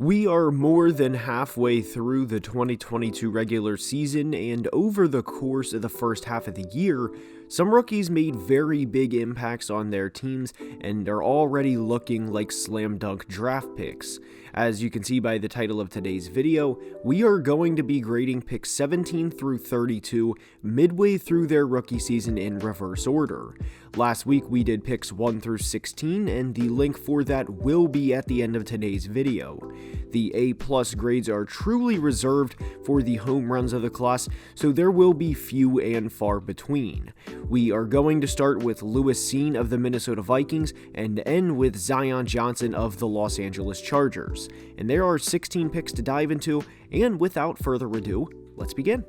We are more than halfway through the 2022 regular season, and over the course of the first half of the year, some rookies made very big impacts on their teams and are already looking like slam dunk draft picks. As you can see by the title of today's video, we are going to be grading picks 17 through 32 midway through their rookie season in reverse order. Last week we did picks 1 through 16, and the link for that will be at the end of today's video. The A+ grades are truly reserved for the home runs of the class, so there will be few and far between. We are going to start with Lewis Cine of the Minnesota Vikings and end with Zion Johnson of the Los Angeles Chargers. And there are 16 picks to dive into, and without further ado, let's begin.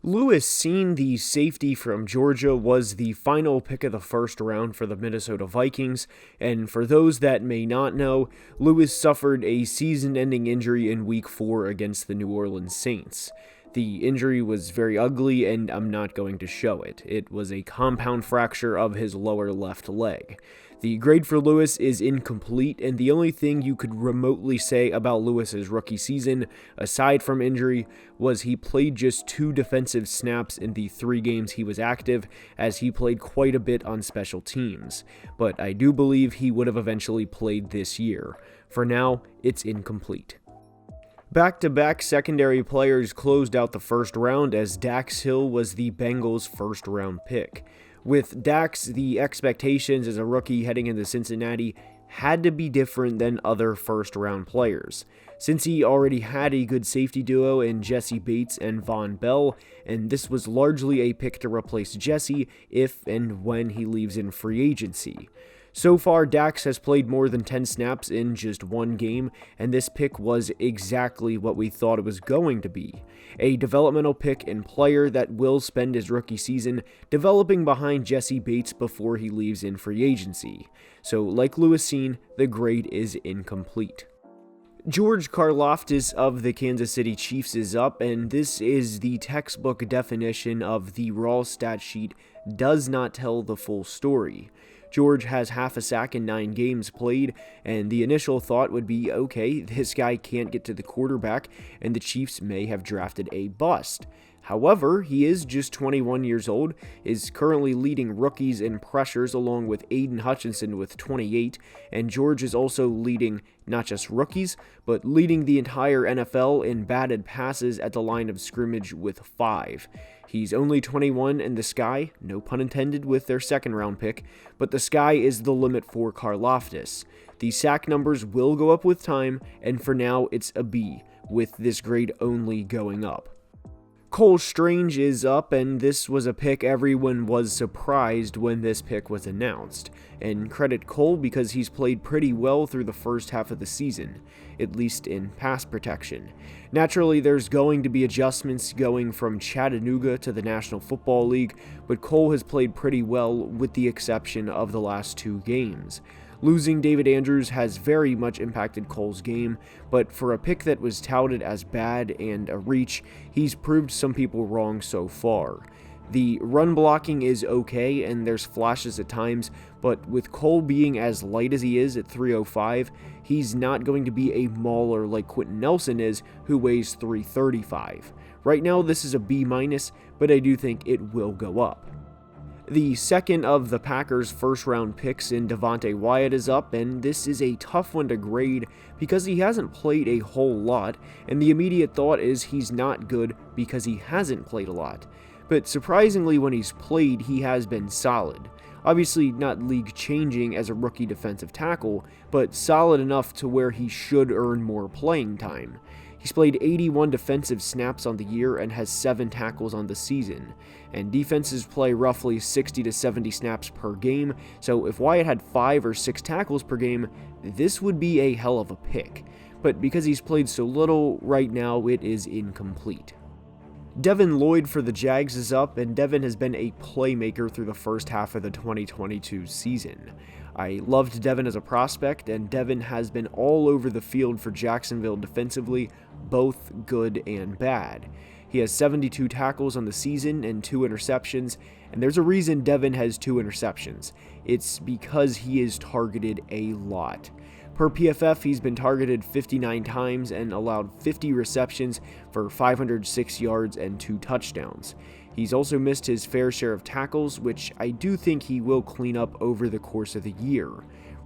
Lewis Cine, the safety from Georgia, was the final pick of the first round for the Minnesota Vikings, and for those that may not know, Lewis suffered a season-ending injury in Week 4 against the New Orleans Saints. The injury was very ugly, and I'm not going to show it. It was a compound fracture of his lower left leg. The grade for Lewis is incomplete, and the only thing you could remotely say about Lewis's rookie season, aside from injury, was he played just 2 defensive snaps in the 3 games he was active, as he played quite a bit on special teams. But I do believe he would have eventually played this year. For now, it's incomplete. Back-to-back secondary players closed out the first round, as Dax Hill was the Bengals' first-round pick. With Dax, the expectations as a rookie heading into Cincinnati had to be different than other first-round players, since he already had a good safety duo in Jesse Bates and Von Bell, and this was largely a pick to replace Jesse if and when he leaves in free agency. So far, Dax has played more than 10 snaps in just 1 game, and this pick was exactly what we thought it was going to be. A developmental pick and player that will spend his rookie season developing behind Jesse Bates before he leaves in free agency. So, like Lewis Cine, the grade is incomplete. George Karlaftis of the Kansas City Chiefs is up, and this is the textbook definition of the raw stat sheet does not tell the full story. George has half a sack in 9 games played, and the initial thought would be, okay, this guy can't get to the quarterback, and the Chiefs may have drafted a bust. However, he is just 21 years old, is currently leading rookies in pressures along with Aiden Hutchinson with 28, and George is also leading not just rookies, but leading the entire NFL in batted passes at the line of scrimmage with 5. He's only 21, and the sky, no pun intended with their second-round pick, but the sky is the limit for Karlaftis. The sack numbers will go up with time, and for now it's a B, with this grade only going up. Cole Strange is up, and this was a pick everyone was surprised when this pick was announced. And credit Cole because he's played pretty well through the first half of the season, at least in pass protection. Naturally, there's going to be adjustments going from Chattanooga to the National Football League, but Cole has played pretty well with the exception of the last 2 games. Losing David Andrews has very much impacted Cole's game, but for a pick that was touted as bad and a reach, he's proved some people wrong so far. The run blocking is okay, and there's flashes at times, but with Cole being as light as he is at 305, he's not going to be a mauler like Quentin Nelson is, who weighs 335. Right now this is a B-, but I do think it will go up. The second of the Packers' first-round picks in Devonte Wyatt is up, and this is a tough one to grade because he hasn't played a whole lot, and the immediate thought is he's not good because he hasn't played a lot. But surprisingly, when he's played, he has been solid. Obviously not league-changing as a rookie defensive tackle, but solid enough to where he should earn more playing time. He's played 81 defensive snaps on the year and has 7 tackles on the season, and defenses play roughly 60 to 70 snaps per game, so if Wyatt had 5 or 6 tackles per game, this would be a hell of a pick. But because he's played so little, right now it is incomplete. Devin Lloyd for the Jags is up, and Devin has been a playmaker through the first half of the 2022 season. I loved Devin as a prospect, and Devin has been all over the field for Jacksonville defensively, both good and bad. He has 72 tackles on the season and 2 interceptions, and there's a reason Devin has 2 interceptions. It's because he is targeted a lot. Per PFF, he's been targeted 59 times and allowed 50 receptions for 506 yards and 2 touchdowns. He's also missed his fair share of tackles, which I do think he will clean up over the course of the year.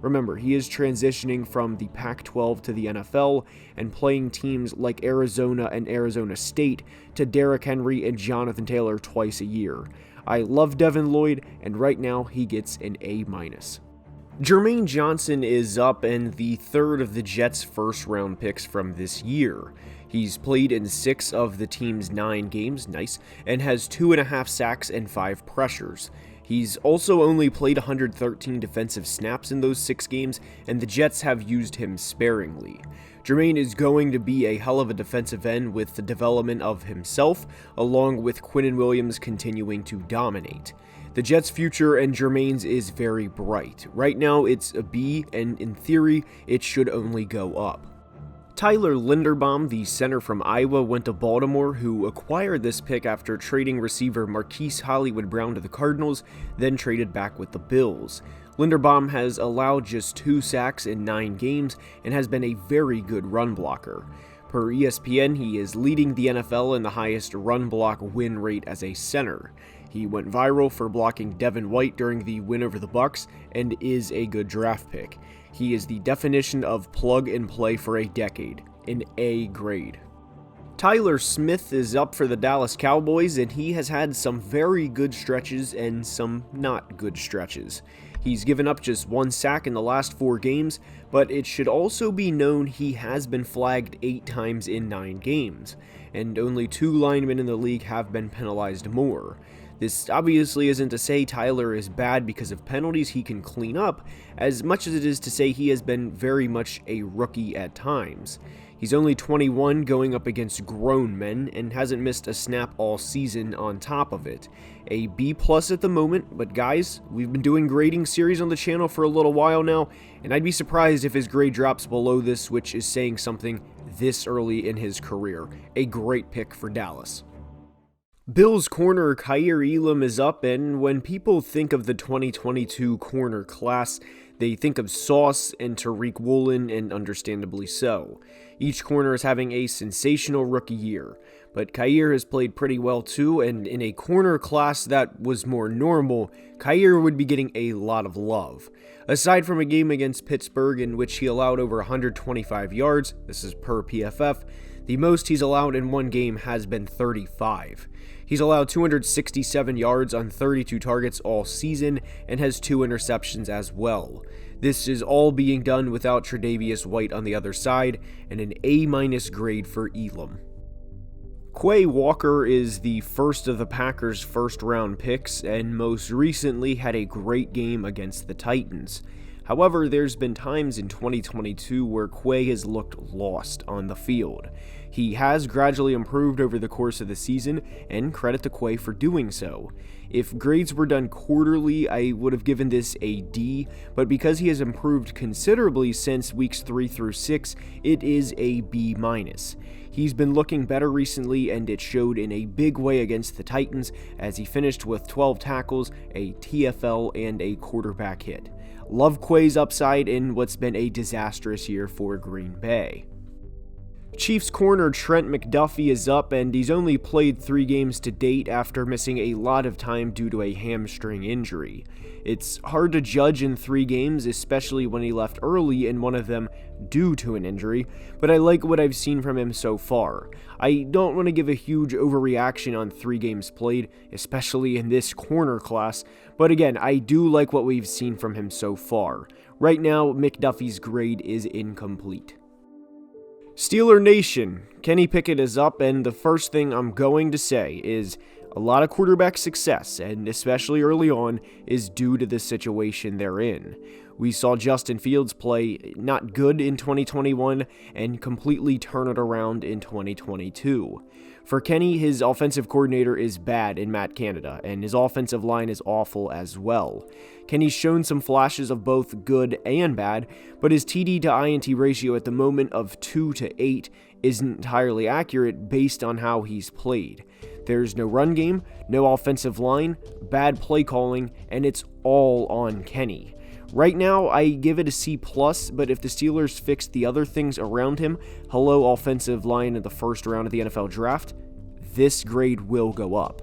Remember, he is transitioning from the Pac-12 to the NFL and playing teams like Arizona and Arizona State to Derrick Henry and Jonathan Taylor twice a year. I love Devin Lloyd, and right now he gets an A-. Jermaine Johnson is up and the third of the Jets' first-round picks from this year. He's played in 6 of the team's 9 games, nice, and has 2.5 sacks and 5 pressures. He's also only played 113 defensive snaps in those 6 games, and the Jets have used him sparingly. Jermaine is going to be a hell of a defensive end with the development of himself, along with Quinnen Williams continuing to dominate. The Jets' future and Jermaine's is very bright. Right now it's a B, and in theory, it should only go up. Tyler Linderbaum, the center from Iowa, went to Baltimore, who acquired this pick after trading receiver Marquise Hollywood Brown to the Cardinals, then traded back with the Bills. Linderbaum has allowed just 2 sacks in 9 games and has been a very good run blocker. Per ESPN, he is leading the NFL in the highest run block win rate as a center. He went viral for blocking Devin White during the win over the Bucs and is a good draft pick. He is the definition of plug and play for a decade, an A grade. Tyler Smith is up for the Dallas Cowboys, and he has had some very good stretches and some not good stretches. He's given up just 1 sack in the last 4 games, but it should also be known he has been flagged 8 times in 9 games, and only 2 linemen in the league have been penalized more. This obviously isn't to say Tyler is bad because of penalties he can clean up, as much as it is to say he has been very much a rookie at times. He's only 21 going up against grown men and hasn't missed a snap all season on top of it. A B+ at the moment, but guys, we've been doing grading series on the channel for a little while now, and I'd be surprised if his grade drops below this, which is saying something this early in his career. A great pick for Dallas. Bills corner Kaiir Elam is up, and when people think of the 2022 corner class, they think of Sauce and Tariq Woolen, and understandably so. Each corner is having a sensational rookie year, but Kaiir has played pretty well too, and in a corner class that was more normal, Kaiir would be getting a lot of love. Aside from a game against Pittsburgh in which he allowed over 125 yards, this is per PFF, the most he's allowed in one game has been 35. He's allowed 267 yards on 32 targets all season and has 2 interceptions as well. This is all being done without Tre'Davious White on the other side, and an A- grade for Elam. Quay Walker is the first of the Packers' first-round picks, and most recently had a great game against the Titans. However, there's been times in 2022 where Quay has looked lost on the field. He has gradually improved over the course of the season, and credit to Quay for doing so. If grades were done quarterly, I would have given this a D, but because he has improved considerably since weeks 3 through 6, it is a B-. He's been looking better recently, and it showed in a big way against the Titans as he finished with 12 tackles, a TFL, and a quarterback hit. Love Quay's upside in what's been a disastrous year for Green Bay. Chiefs corner Trent McDuffie is up, and he's only played 3 games to date after missing a lot of time due to a hamstring injury. It's hard to judge in 3 games, especially when he left early in one of them due to an injury, but I like what I've seen from him so far. I don't want to give a huge overreaction on 3 games played, especially in this corner class, but again, I do like what we've seen from him so far. Right now, McDuffie's grade is incomplete. Steeler Nation, Kenny Pickett is up, and the first thing I'm going to say is a lot of quarterback success, and especially early on, is due to the situation they're in. We saw Justin Fields play not good in 2021 and completely turn it around in 2022. For Kenny, his offensive coordinator is bad in Matt Canada, and his offensive line is awful as well. Kenny's shown some flashes of both good and bad, but his TD to INT ratio at the moment of 2-8 isn't entirely accurate based on how he's played. There's no run game, no offensive line, bad play calling, and it's all on Kenny. Right now, I give it a C+, but if the Steelers fix the other things around him, hello offensive line in the first round of the NFL draft, this grade will go up.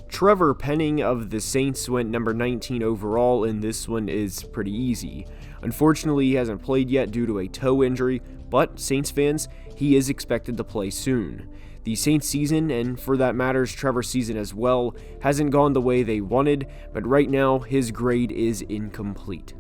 Trevor Penning of the Saints went number 19 overall, and this one is pretty easy. Unfortunately, he hasn't played yet due to a toe injury, but Saints fans, he is expected to play soon. The Saints season, and for that matters Trevor's season as well, hasn't gone the way they wanted, but right now his grade is incomplete.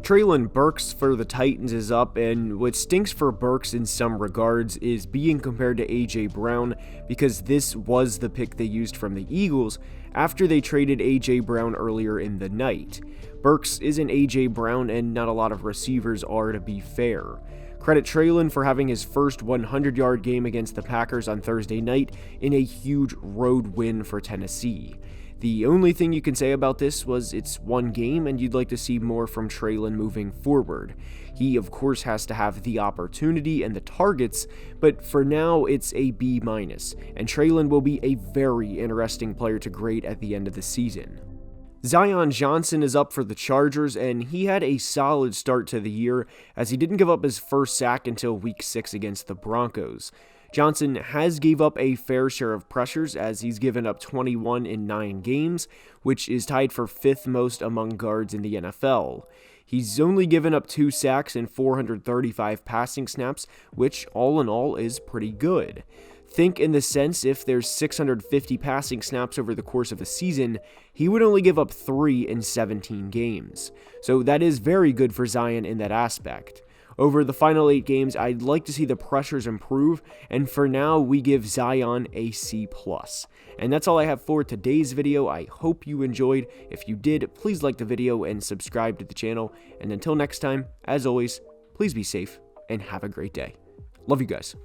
Treylon Burks for the Titans is up, and what stinks for Burks in some regards is being compared to A.J. Brown, because this was the pick they used from the Eagles after they traded A.J. Brown earlier in the night. Burks isn't A.J. Brown, and not a lot of receivers are, to be fair. Credit Treylon for having his first 100-yard game against the Packers on Thursday night in a huge road win for Tennessee. The only thing you can say about this was it's one game and you'd like to see more from Treylon moving forward. He of course has to have the opportunity and the targets, but for now it's a B-, and Treylon will be a very interesting player to grade at the end of the season. Zion Johnson is up for the Chargers, and he had a solid start to the year as he didn't give up his first sack until week 6 against the Broncos. Johnson has gave up a fair share of pressures as he's given up 21 in 9 games, which is tied for 5th most among guards in the NFL. He's only given up 2 sacks and 435 passing snaps, which all in all is pretty good. Think in the sense if there's 650 passing snaps over the course of a season, he would only give up 3 in 17 games. So that is very good for Zion in that aspect. Over the final 8 games, I'd like to see the pressures improve, and for now, we give Zion a C+. And that's all I have for today's video. I hope you enjoyed. If you did, please like the video and subscribe to the channel. And until next time, as always, please be safe and have a great day. Love you guys.